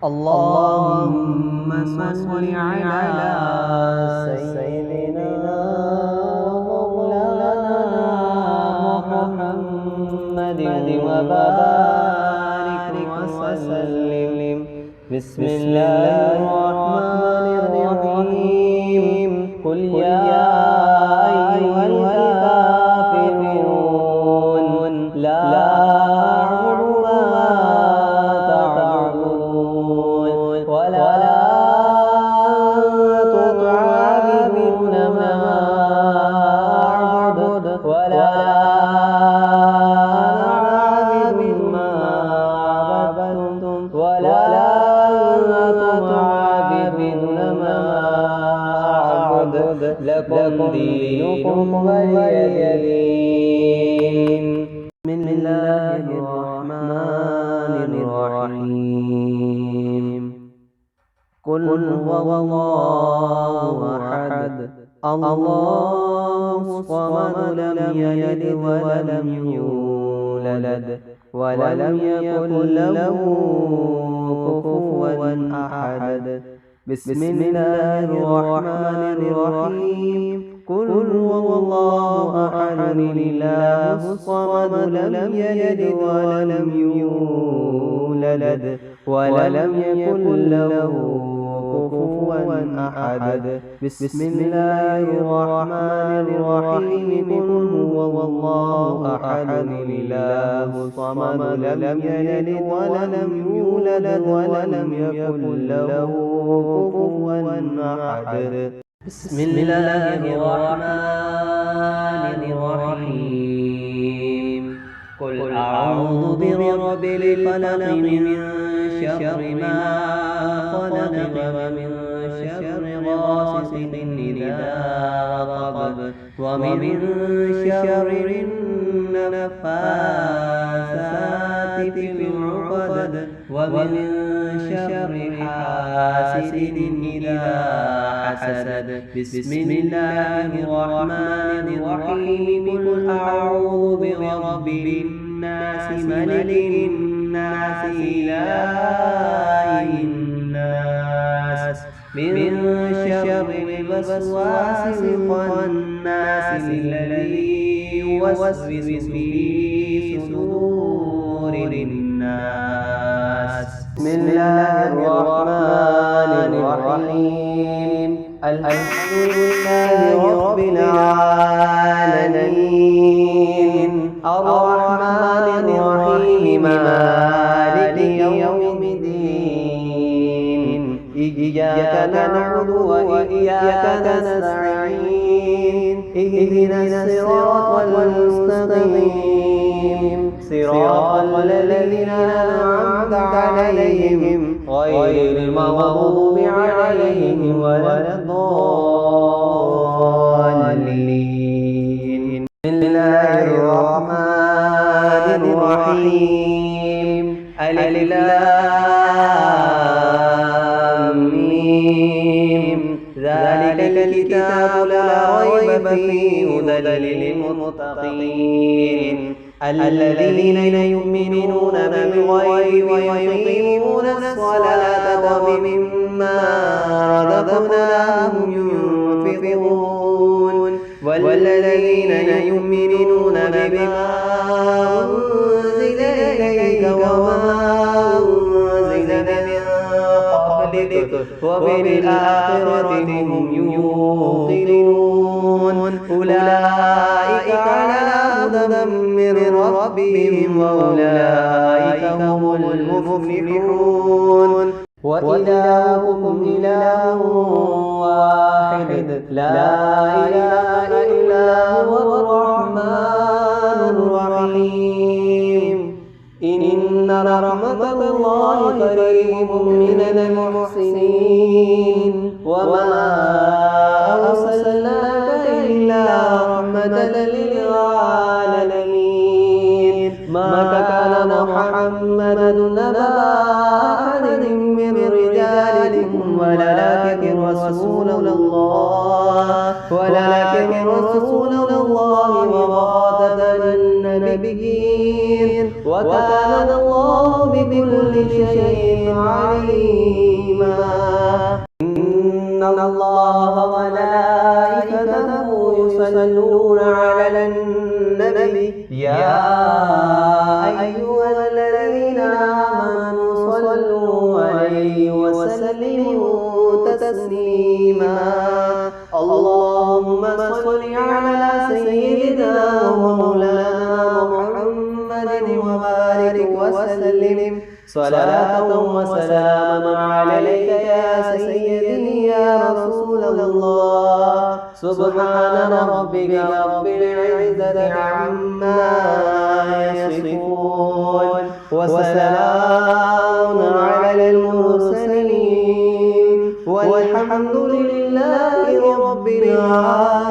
اللهم صل على سيدنا ومولانا محمد وبارك وسلم. بسم الله الرحمن الرحيم. قل يا أيها الكافرون لا أعبد ما تعبدون ولا أنتم عابدون ما أعبد ولا أنا عابد ما عبدتم ولا أنتم عابدون ما أعبد لكم دينكم ولي دين. بسم الله الرحمن الرحيم. قل هو الله أحد الله الصمد لم يلد ولم يولد ولم يكن له كفوا أحد. بسم الله الرحمن الرحيم. قل هو الله أحد الله الصمد لم يلد ولم يولد ولم يكن له كفوا أحد. بسم الله الرحمن الرحيم. قل هو الله أحد الله الصمد لم يلد ولم يولد ولم يكن له كفوا أحد. بسم الله الرحمن الرحيم. قل أعوذ برب الفلق من شر ما خلق ومن شر غاسق إذا وقب ومن شر النفاثات في العقد ومن شر حاسد إذا حسد. بسم الله الرحمن الرحيم. قل أعوذ برب الناس ملك الناس إله الناس من شر الوسواس الخناس الذي يوسوس في صدور الناس. بسم الله الرحمن الرحيم. الحمد لله رب العالمين الرحمن الرحيم مالك يوم الدين. إياك نعبد وإياك نستعين. اهدنا الصراط المستقيم صراط الذين أنعمت عليهم غير المغضوب عليهم ولا الضالين. بسم الله الرحمن الرحيم. ألف لام ميم. ذلك الكتاب لا ريب فيه هدى للمتقين الذين يؤمنون بالغيب ويقيمون الصلاة ومما رزقناهم ينفقون والذين يؤمنون بما أنزل إليك وما أنزل من قبلك وبالآخرة هم يوقنون. أولئك على هدى من ربهم وأولئك هم المفلحون. وإلهكم إله واحد لا إله إلا هو الرحمن الرحيم. إن رحمة الله قريب من المحسنين. وما أرسلناك إلا رحمة للعالمين. ما كان محمد نبا أحد من رجالكم ولكن رسول الله وخاتم النبيين وكان الله بكل شيء عليم. يصلون على النبي يا أيها الذين آمنوا صلوا عليه وسلموا تسليما اللهم صل على سيدنا ومولانا محمد وبارك وسلم صلاة وسلاما عليك يا سيدي يا رسول الله سبحان ربك رب العزة عما يصفون وسلام على المرسلين والحمد لله رب العالمين.